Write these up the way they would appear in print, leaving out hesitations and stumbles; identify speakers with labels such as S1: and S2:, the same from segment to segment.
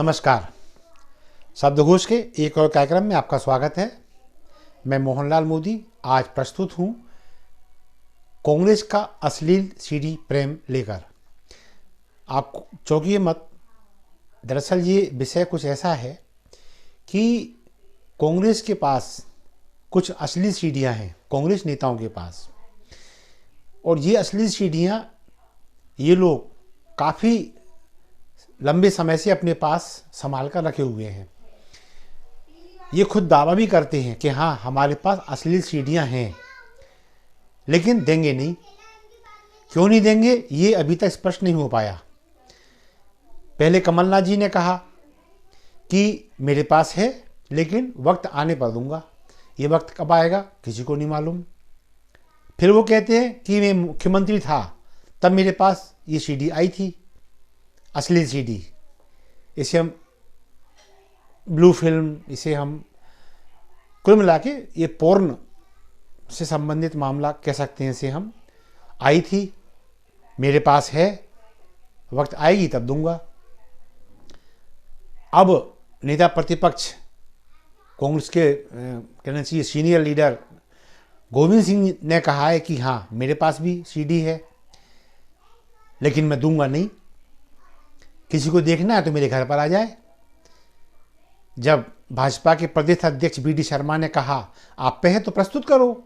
S1: नमस्कार। शब्दघोष के एक और कार्यक्रम में आपका स्वागत है। मैं मोहनलाल मोदी आज प्रस्तुत हूँ कांग्रेस का अश्लील सीडी प्रेम लेकर। आप चौंकिए मत। दरअसल ये विषय कुछ ऐसा है कि कांग्रेस के पास कुछ अश्लील सीडियाँ हैं, कांग्रेस नेताओं के पास, और ये अश्लील सीडियाँ ये लोग काफ़ी लंबे समय से अपने पास संभाल कर रखे हुए हैं। ये खुद दावा भी करते हैं कि हाँ, हमारे पास अश्लील सीडियाँ हैं, लेकिन देंगे नहीं। क्यों नहीं देंगे ये अभी तक स्पष्ट नहीं हो पाया। पहले कमलनाथ जी ने कहा कि मेरे पास है, लेकिन वक्त आने पर दूंगा। ये वक्त कब आएगा किसी को नहीं मालूम। फिर वो कहते हैं कि मैं मुख्यमंत्री था तब मेरे पास ये सीडी आई थी, अश्लील सीडी। इसे हम ब्लू फिल्म, इसे हम कुल मिला के ये पोर्न से संबंधित मामला कह सकते हैं। इसे हम आई थी, मेरे पास है, वक्त आएगी तब दूंगा। अब नेता प्रतिपक्ष कांग्रेस के कहना चाहिए सीनियर लीडर गोविंद सिंह ने कहा है कि हाँ, मेरे पास भी सीडी है, लेकिन मैं दूंगा नहीं। किसी को देखना है तो मेरे घर पर आ जाए। जब भाजपा के प्रदेश अध्यक्ष बी.डी. शर्मा ने कहा आप पे है तो प्रस्तुत करो,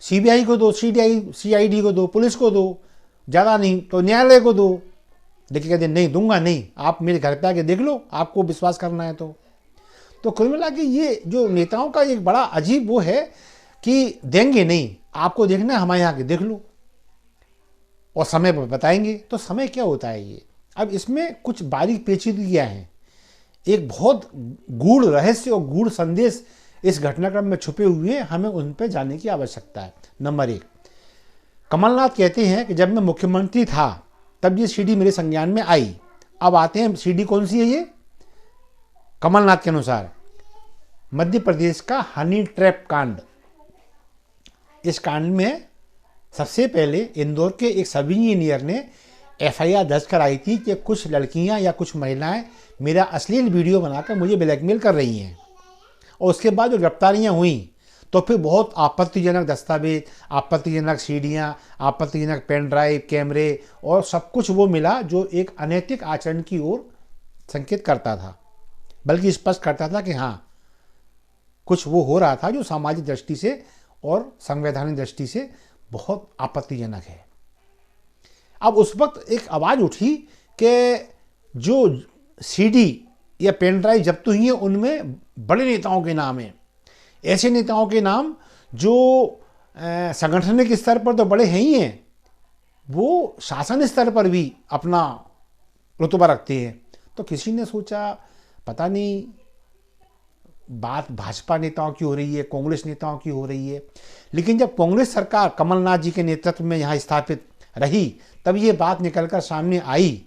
S1: सीबीआई को दो, सीआईडी को दो, पुलिस को दो, ज़्यादा नहीं तो न्यायालय को दो, लेकिन कहते नहीं, दूंगा नहीं। आप मेरे घर पे आके देख लो, आपको विश्वास करना है तो कुल मिला के ये जो नेताओं का एक बड़ा अजीब वो है कि देंगे नहीं, आपको देखना है हमारे यहाँ के देख लो और समय पर बताएंगे। तो समय क्या होता है ये? अब इसमें कुछ बारीक पेचीदगियां हैं। एक बहुत गूढ़ रहस्य और गूढ़ संदेश इस घटनाक्रम में छुपे हुए हैं, हमें उन पर जाने की आवश्यकता है। नंबर एक, कमलनाथ कहते हैं कि जब मैं मुख्यमंत्री था तब ये सीडी मेरे संज्ञान में आई। अब आते हैं, सीडी कौन सी है ये? कमलनाथ के अनुसार मध्य प्रदेश का हनी ट्रैप कांड। इस कांड में सबसे पहले इंदौर के एक सब इंजीनियर ने एफआईआर दर्ज कराई थी कि कुछ लड़कियां या कुछ महिलाएं मेरा अश्लील वीडियो बनाकर मुझे ब्लैकमेल कर रही हैं। और उसके बाद जो गिरफ्तारियां हुई तो फिर बहुत आपत्तिजनक दस्तावेज, आपत्तिजनक सीडियां, आपत्तिजनक पेन ड्राइव, कैमरे और सब कुछ वो मिला जो एक अनैतिक आचरण की ओर संकेत करता था, बल्कि स्पष्ट करता था कि हाँ, कुछ वो हो रहा था जो सामाजिक दृष्टि से और संवैधानिक दृष्टि से बहुत आपत्तिजनक है। अब उस वक्त एक आवाज़ उठी कि जो सीडी या पेन ड्राइव जब्त हुई है उनमें बड़े नेताओं के नाम हैं, ऐसे नेताओं के नाम जो संगठनिक स्तर पर तो बड़े हैं ही हैं, वो शासन स्तर पर भी अपना रुतबा रखते हैं। तो किसी ने सोचा पता नहीं बात भाजपा नेताओं की हो रही है, कांग्रेस नेताओं की हो रही है। लेकिन जब कांग्रेस सरकार कमलनाथ जी के नेतृत्व में यहाँ स्थापित रही तब ये बात निकलकर सामने आई।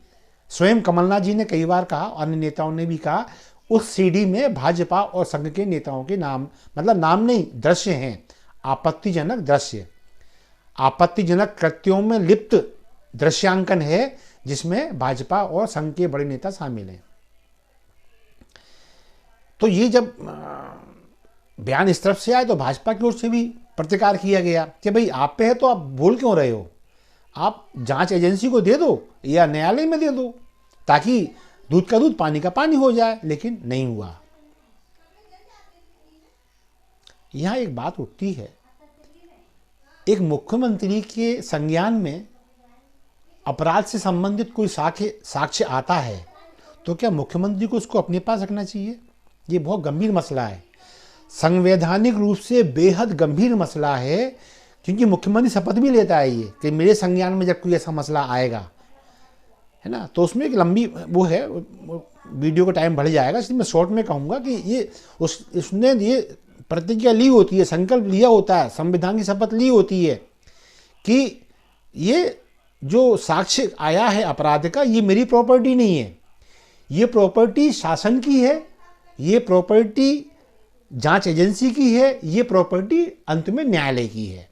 S1: स्वयं कमलनाथ जी ने कई बार कहा, अन्य नेताओं ने भी कहा, उस सीडी में भाजपा और संघ के नेताओं के नाम, मतलब नाम नहीं, दृश्य हैं, आपत्तिजनक दृश्य, आपत्तिजनक कृत्यों में लिप्त दृश्यांकन है जिसमें भाजपा और संघ के बड़े नेता शामिल हैं। तो ये जब बयान इस तरफ से आए तो भाजपा की ओर से भी प्रतिकार किया गया कि भाई आप पे है तो आप बोल क्यों रहे हो, आप जांच एजेंसी को दे दो या न्यायालय में दे दो ताकि दूध का दूध पानी का पानी हो जाए। लेकिन नहीं हुआ। यहां एक बात उठती है, एक मुख्यमंत्री के संज्ञान में अपराध से संबंधित कोई साक्ष्य आता है तो क्या मुख्यमंत्री को उसको अपने पास रखना चाहिए? ये बहुत गंभीर मसला है, संवैधानिक रूप से बेहद गंभीर मसला है, क्योंकि मुख्यमंत्री शपथ भी लेता है ये कि मेरे संज्ञान में जब कोई ऐसा मसला आएगा, है ना। तो उसमें एक लंबी वो है, वीडियो का टाइम बढ़ जाएगा, इसलिए मैं शॉर्ट में कहूँगा कि ये उसने ये प्रतिज्ञा ली होती है, संकल्प लिया होता है, संविधान की शपथ ली होती है कि ये जो साक्ष्य आया है अपराध का, ये मेरी प्रॉपर्टी नहीं है, ये प्रॉपर्टी शासन की है, ये प्रॉपर्टी जांच एजेंसी की है, ये प्रॉपर्टी अंत में न्यायालय की है।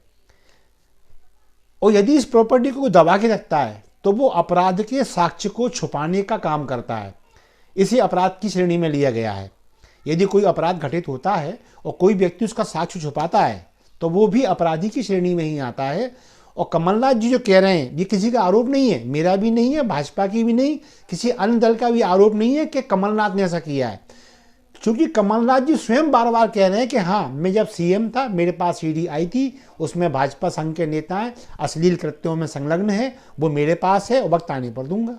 S1: और यदि इस प्रॉपर्टी को दबा के रखता है तो वो अपराध के साक्ष्य को छुपाने का काम करता है। इसे अपराध की श्रेणी में लिया गया है। यदि कोई अपराध घटित होता है और कोई व्यक्ति उसका साक्ष्य छुपाता है तो वो भी अपराधी की श्रेणी में ही आता है। और कमलनाथ जी जो कह रहे हैं, ये किसी का आरोप नहीं है, मेरा भी नहीं है, भाजपा की भी नहीं, किसी अन्य दल का भी आरोप नहीं है कि कमलनाथ ने ऐसा किया है। क्योंकि कमलनाथ जी स्वयं बार बार कह रहे हैं कि हाँ, मैं जब सीएम था मेरे पास सीडी आई थी, उसमें भाजपा संघ के नेताएं अश्लील कृत्यों में संलग्न है, वो मेरे पास है और वक्त आने पर दूंगा।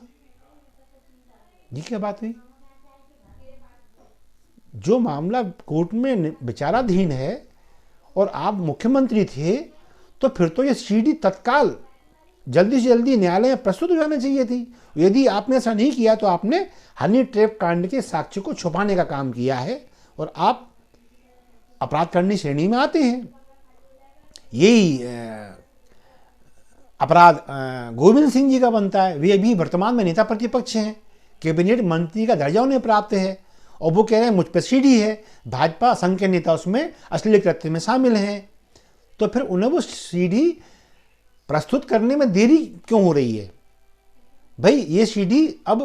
S1: ये क्या बात हुई? जो मामला कोर्ट में विचाराधीन है और आप मुख्यमंत्री थे, तो फिर तो ये सीडी तत्काल जल्दी से जल्दी न्यायालय में प्रस्तुत हो जाना चाहिए थी। यदि आपने ऐसा नहीं किया तो आपने हनी ट्रैप कांड के साक्ष्य को छुपाने का काम किया है और आप अपराध करने श्रेणी में आते हैं। यही अपराध गोविंद सिंह जी का बनता है। वे अभी वर्तमान में नेता प्रतिपक्ष हैं, कैबिनेट मंत्री का दर्जा उन्हें प्राप्त है और वो कह रहे हैं मुझ पर सीडी है, भाजपा संघ के नेता उसमें अश्लील कृत्य में शामिल हैं। तो फिर उन्हें वो सीडी प्रस्तुत करने में देरी क्यों हो रही है? भाई ये सीडी अब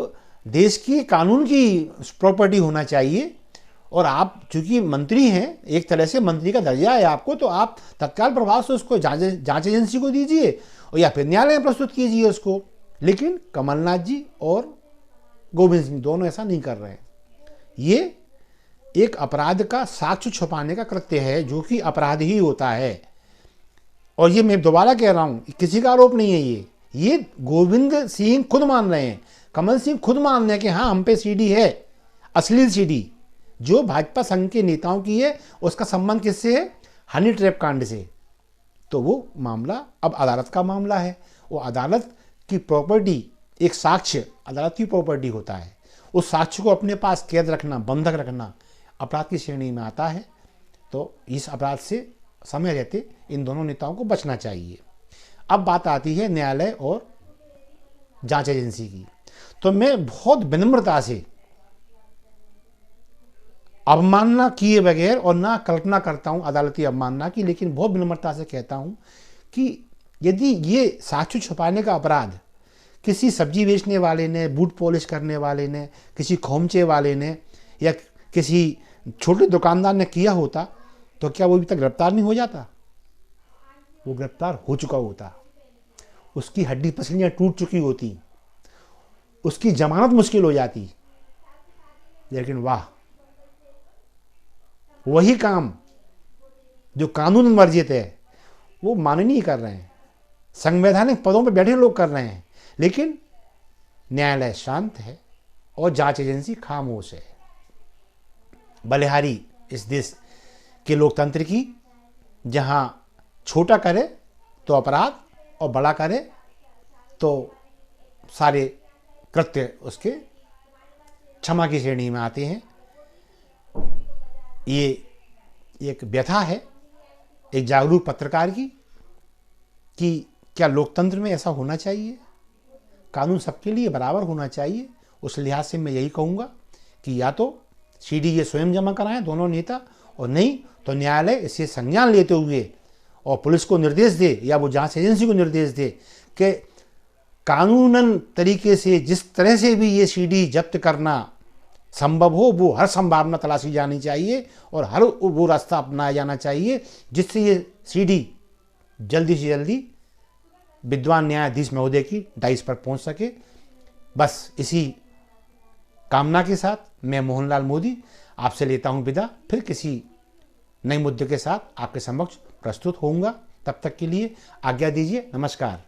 S1: देश की कानून की प्रॉपर्टी होना चाहिए और आप चूंकि मंत्री हैं, एक तरह से मंत्री का दर्जा है आपको, तो आप तत्काल प्रभाव से उसको जांच एजेंसी को दीजिए और या फिर न्यायालय में प्रस्तुत कीजिए उसको। लेकिन कमलनाथ जी और गोविंद सिंह दोनों ऐसा नहीं कर रहे हैं। ये एक अपराध का साक्ष्य छुपाने का कृत्य है जो कि अपराध ही होता है। और ये मैं दोबारा कह रहा हूं, किसी का आरोप नहीं है, ये गोविंद सिंह खुद मान रहे हैं, कमल सिंह खुद मान रहे हैं कि हाँ हम पे सीडी है, अश्लील सीडी जो भाजपा संघ के नेताओं की है। उसका संबंध किससे है? हनी ट्रैप कांड से। तो वो मामला अब अदालत का मामला है। वो अदालत की प्रॉपर्टी, एक साक्ष्य अदालत की प्रॉपर्टी होता है। उस साक्ष्य को अपने पास कैद रखना, बंधक रखना अपराध की श्रेणी में आता है। तो इस अपराध से समय रहते इन दोनों नेताओं को बचना चाहिए। अब बात आती है न्यायालय और जांच एजेंसी की। तो मैं बहुत विनम्रता से, अवमानना किए बगैर और ना कल्पना करता हूं अदालती अवमानना की, लेकिन बहुत विनम्रता से कहता हूं कि यदि ये साक्ष्य छुपाने का अपराध किसी सब्जी बेचने वाले ने, बूट पॉलिश करने वाले ने, किसी खोमचे वाले ने या किसी छोटे दुकानदार ने किया होता तो क्या वो अभी तक गिरफ्तार नहीं हो जाता? वो गिरफ्तार हो चुका होता, उसकी हड्डी पसलियां टूट चुकी होती, उसकी जमानत मुश्किल हो जाती। लेकिन वाह, वही काम जो कानून वर्जित है वो माननीय कर रहे हैं, संवैधानिक पदों पर बैठे लोग कर रहे हैं। लेकिन न्यायालय शांत है और जांच एजेंसी खामोश है। बलिहारी इस देश के लोकतंत्र की, जहां छोटा करे तो अपराध और बड़ा करे तो सारे कृत्य उसके क्षमा की श्रेणी में आते हैं। ये एक व्यथा है एक जागरूक पत्रकार की कि क्या लोकतंत्र में ऐसा होना चाहिए? कानून सबके लिए बराबर होना चाहिए। उस लिहाज से मैं यही कहूँगा कि या तो सीडी ये स्वयं जमा कराएं दोनों नेता, और नहीं तो न्यायालय इसे संज्ञान लेते हुए और पुलिस को निर्देश दे या वो जांच एजेंसी को निर्देश दे कि कानूनन तरीके से जिस तरह से भी ये सीडी जब्त करना संभव हो, वो हर संभावना तलाशी जानी चाहिए और हर वो रास्ता अपनाया जाना चाहिए जिससे ये सीडी जल्दी से जल्दी विद्वान न्यायाधीश महोदय की डाइस पर पहुंच सके। बस इसी कामना के साथ मैं मोहनलाल मोदी आपसे लेता हूं विदा। फिर किसी नए मुद्दे के साथ आपके समक्ष प्रस्तुत होऊंगा। तब तक के लिए आज्ञा दीजिए। नमस्कार।